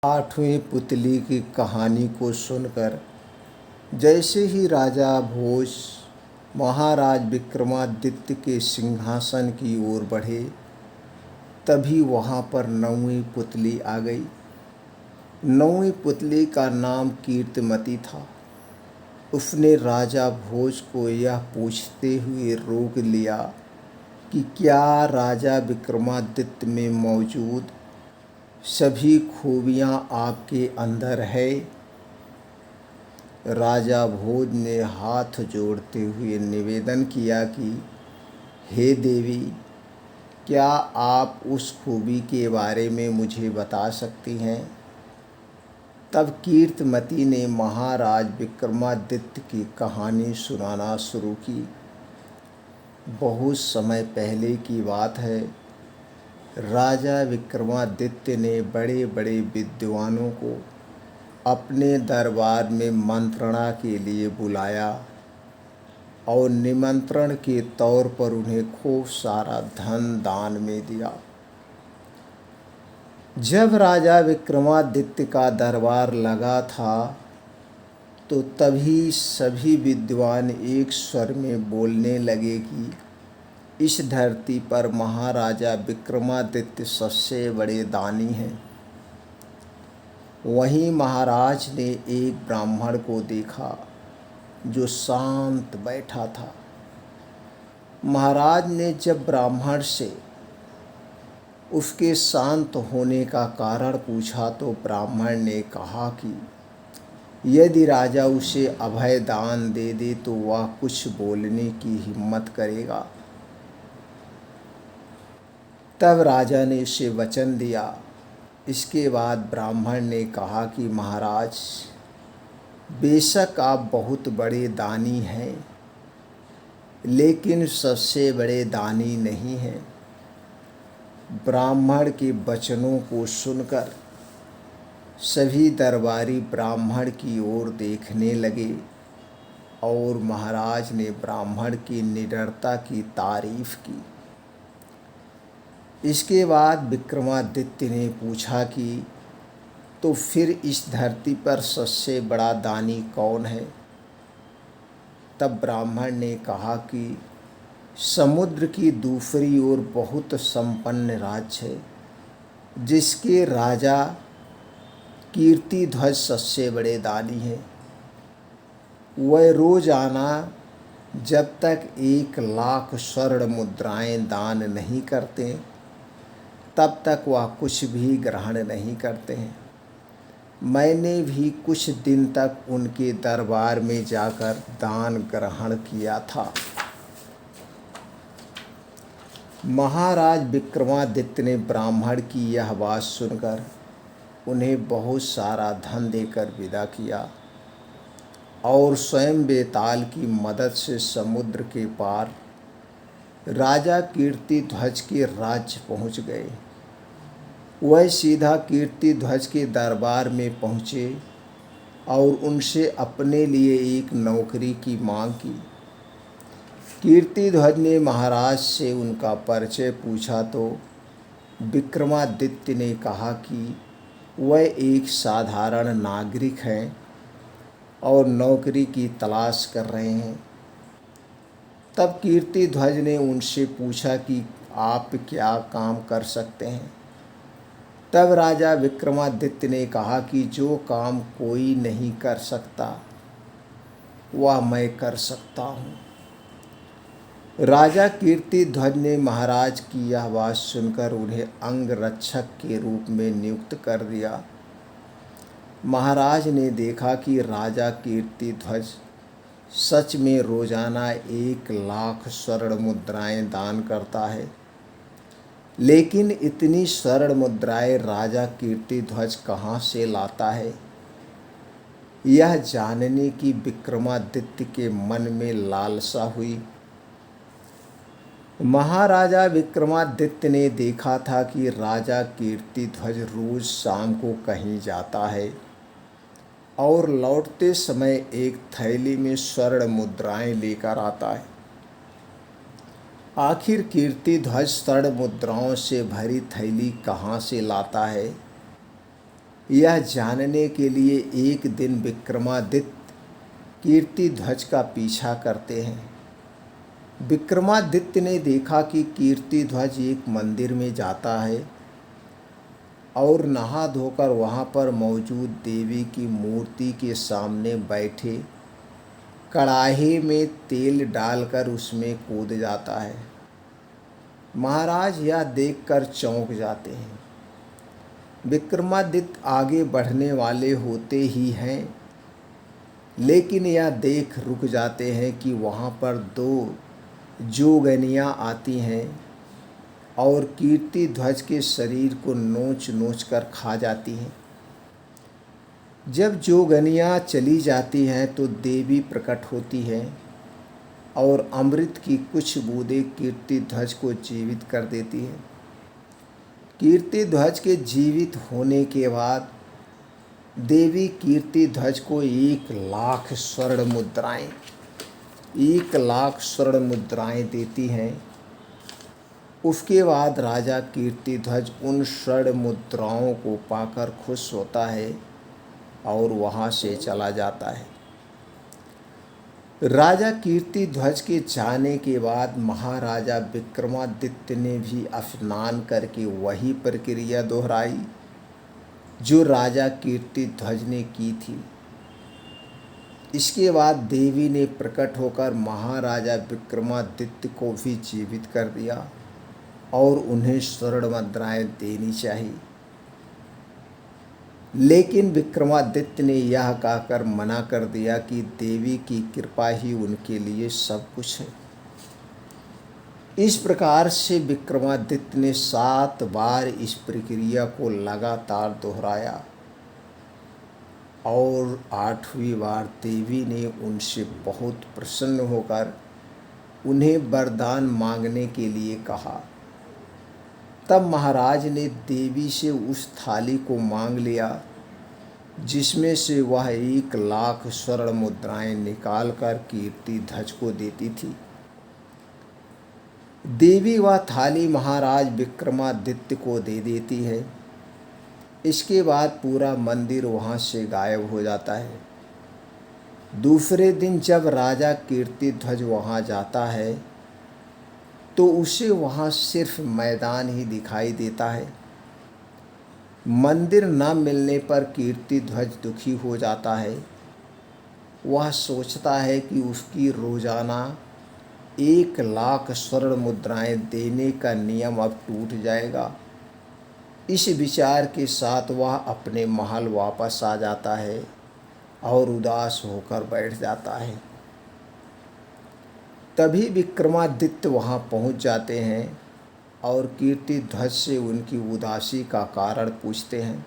आठवीं पुतली की कहानी को सुनकर जैसे ही राजा भोज महाराज विक्रमादित्य के सिंहासन की ओर बढ़े, तभी वहाँ पर नौवीं पुतली आ गई। नौवीं पुतली का नाम कीर्तिमती था। उसने राजा भोज को यह पूछते हुए रोक लिया कि क्या राजा विक्रमादित्य में मौजूद सभी खूबियाँ आपके अंदर है। राजा भोज ने हाथ जोड़ते हुए निवेदन किया कि हे देवी, क्या आप उस खूबी के बारे में मुझे बता सकती हैं। तब कीर्तिमती ने महाराज विक्रमादित्य की कहानी सुनाना शुरू की। बहुत समय पहले की बात है। राजा विक्रमादित्य ने बड़े बड़े विद्वानों को अपने दरबार में मंत्रणा के लिए बुलाया और निमंत्रण के तौर पर उन्हें खूब सारा धन दान में दिया। जब राजा विक्रमादित्य का दरबार लगा था तो तभी सभी विद्वान एक स्वर में बोलने लगे कि इस धरती पर महाराजा विक्रमादित्य सबसे बड़े दानी हैं। वहीं महाराज ने एक ब्राह्मण को देखा जो शांत बैठा था। महाराज ने जब ब्राह्मण से उसके शांत होने का कारण पूछा तो ब्राह्मण ने कहा कि यदि राजा उसे अभय दान दे दे तो वह कुछ बोलने की हिम्मत करेगा। तब राजा ने उसे वचन दिया। इसके बाद ब्राह्मण ने कहा कि महाराज, बेशक आप बहुत बड़े दानी हैं, लेकिन सबसे बड़े दानी नहीं हैं। ब्राह्मण के वचनों को सुनकर सभी दरबारी ब्राह्मण की ओर देखने लगे और महाराज ने ब्राह्मण की निडरता की तारीफ की। इसके बाद विक्रमादित्य ने पूछा कि तो फिर इस धरती पर सबसे बड़ा दानी कौन है। तब ब्राह्मण ने कहा कि समुद्र की दूसरी ओर बहुत संपन्न राज्य है जिसके राजा कीर्तिध्वज सबसे बड़े दानी हैं। वह रोजाना जब तक 1,00,000 स्वर्ण मुद्राएं दान नहीं करते तब तक वह कुछ भी ग्रहण नहीं करते हैं। मैंने भी कुछ दिन तक उनके दरबार में जाकर दान ग्रहण किया था। महाराज विक्रमादित्य ने ब्राह्मण की यह बात सुनकर उन्हें बहुत सारा धन देकर विदा किया और स्वयं बेताल की मदद से समुद्र के पार राजा कीर्तिध्वज के राज्य पहुंच गए। वह सीधा कीर्तिध्वज के दरबार में पहुँचे और उनसे अपने लिए एक नौकरी की मांग की। कीर्तिध्वज ने महाराज से उनका परिचय पूछा तो विक्रमादित्य ने कहा कि वह एक साधारण नागरिक हैं और नौकरी की तलाश कर रहे हैं। तब कीर्तिध्वज ने उनसे पूछा कि आप क्या काम कर सकते हैं। तब राजा विक्रमादित्य ने कहा कि जो काम कोई नहीं कर सकता वह मैं कर सकता हूँ। राजा कीर्तिध्वज ने महाराज की यह बात सुनकर उन्हें अंगरक्षक के रूप में नियुक्त कर दिया। महाराज ने देखा कि राजा कीर्तिध्वज सच में रोजाना 1,00,000 स्वर्ण मुद्राएं दान करता है, लेकिन इतनी स्वर्ण मुद्राएं राजा कीर्तिध्वज कहाँ से लाता है। यह जानने की विक्रमादित्य के मन में लालसा हुई। महाराजा विक्रमादित्य ने देखा था कि राजा कीर्तिध्वज रोज शाम को कहीं जाता है और लौटते समय एक थैली में स्वर्ण मुद्राएं लेकर आता है। आखिर कीर्तिध्वज स्वर्ण मुद्राओं से भरी थैली कहाँ से लाता है। यह जानने के लिए एक दिन विक्रमादित्य कीर्तिध्वज का पीछा करते हैं। विक्रमादित्य ने देखा कि कीर्तिध्वज एक मंदिर में जाता है और नहा धोकर वहाँ पर मौजूद देवी की मूर्ति के सामने बैठे कड़ाहे में तेल डालकर उसमें कूद जाता है। महाराज यह देखकर चौंक जाते हैं। विक्रमादित्य आगे बढ़ने वाले होते ही हैं, लेकिन यह देख रुक जाते हैं कि वहाँ पर दो जोगनियाँ आती हैं और कीर्तिध्वज के शरीर को नोच नोच कर खा जाती हैं। जब जोगनियाँ चली जाती हैं तो देवी प्रकट होती है और अमृत की कुछ बूंदें कीर्तिध्वज को जीवित कर देती है। कीर्तिध्वज के जीवित होने के बाद देवी कीर्तिध्वज को 1,00,000 स्वर्ण मुद्राएं देती हैं। उसके बाद राजा कीर्तिध्वज उन स्वर्ण मुद्राओं को पाकर खुश होता है और वहाँ से चला जाता है। राजा कीर्तिध्वज के जाने के बाद महाराजा विक्रमादित्य ने भी स्नान करके वही प्रक्रिया दोहराई जो राजा कीर्तिध्वज ने की थी। इसके बाद देवी ने प्रकट होकर महाराजा विक्रमादित्य को भी जीवित कर दिया और उन्हें स्वर्ण मुद्राएं देनी चाहिए। लेकिन विक्रमादित्य ने यह कहकर मना कर दिया कि देवी की कृपा ही उनके लिए सब कुछ है। इस प्रकार से विक्रमादित्य ने 7 बार इस प्रक्रिया को लगातार दोहराया और 8वीं बार देवी ने उनसे बहुत प्रसन्न होकर उन्हें वरदान मांगने के लिए कहा। तब महाराज ने देवी से उस थाली को मांग लिया जिसमें से वह 1,00,000 स्वर्ण मुद्राएं निकालकर कीर्तिध्वज को देती थी। देवी वह थाली महाराज विक्रमादित्य को दे देती है। इसके बाद पूरा मंदिर वहाँ से गायब हो जाता है। दूसरे दिन जब राजा कीर्तिध्वज वहाँ जाता है तो उसे वहाँ सिर्फ मैदान ही दिखाई देता है। मंदिर न मिलने पर कीर्तिध्वज दुखी हो जाता है। वह सोचता है कि उसकी रोज़ाना 1,00,000 स्वर्ण मुद्राएं देने का नियम अब टूट जाएगा। इस विचार के साथ वह अपने महल वापस आ जाता है और उदास होकर बैठ जाता है। तभी विक्रमादित्य वहाँ पहुँच जाते हैं और कीर्तिध्वज से उनकी उदासी का कारण पूछते हैं।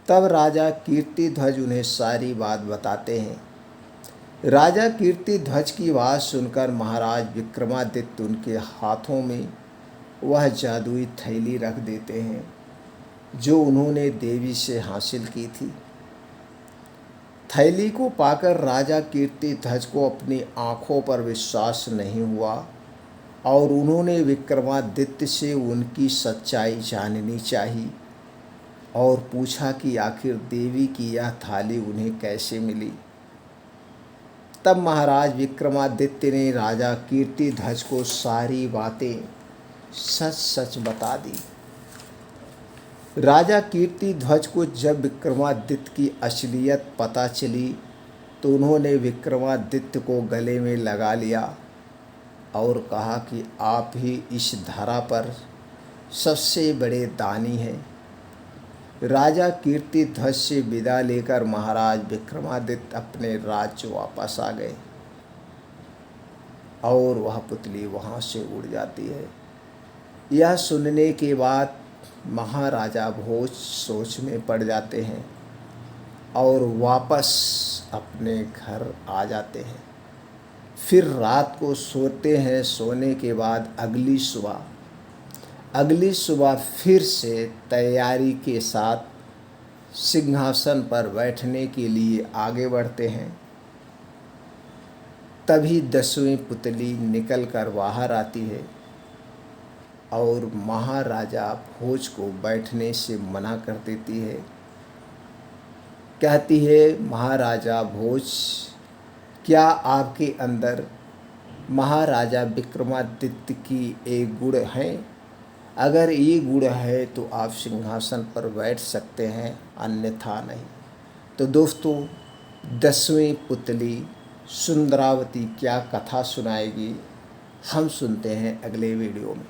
तब राजा कीर्तिध्वज उन्हें सारी बात बताते हैं। राजा कीर्तिध्वज की बात सुनकर महाराज विक्रमादित्य उनके हाथों में वह जादुई थैली रख देते हैं जो उन्होंने देवी से हासिल की थी। थैली को पाकर राजा कीर्तिध्वज को अपनी आँखों पर विश्वास नहीं हुआ और उन्होंने विक्रमादित्य से उनकी सच्चाई जाननी चाहिए और पूछा कि आखिर देवी की यह थाली उन्हें कैसे मिली। तब महाराज विक्रमादित्य ने राजा कीर्तिध्वज को सारी बातें सच सच बता दी। राजा कीर्तिध्वज को जब विक्रमादित्य की असलियत पता चली तो उन्होंने विक्रमादित्य को गले में लगा लिया और कहा कि आप ही इस धरा पर सबसे बड़े दानी हैं। राजा कीर्तिध्वज से विदा लेकर महाराज विक्रमादित्य अपने राज्य वापस आ गए और वह पुतली वहाँ से उड़ जाती है। यह सुनने के बाद महाराजा बहुत सोच में पड़ जाते हैं और वापस अपने घर आ जाते हैं। फिर रात को सोते हैं। सोने के बाद अगली सुबह फिर से तैयारी के साथ सिंहासन पर बैठने के लिए आगे बढ़ते हैं। तभी 10वीं पुतली निकल कर बाहर आती है और महाराजा भोज को बैठने से मना कर देती है। कहती है, महाराजा भोज, क्या आपके अंदर महाराजा विक्रमादित्य की एक गुण है? अगर ये गुण है तो आप सिंहासन पर बैठ सकते हैं, अन्यथा नहीं। तो दोस्तों, 10वीं पुतली सुंदरावती क्या कथा सुनाएगी, हम सुनते हैं अगले वीडियो में।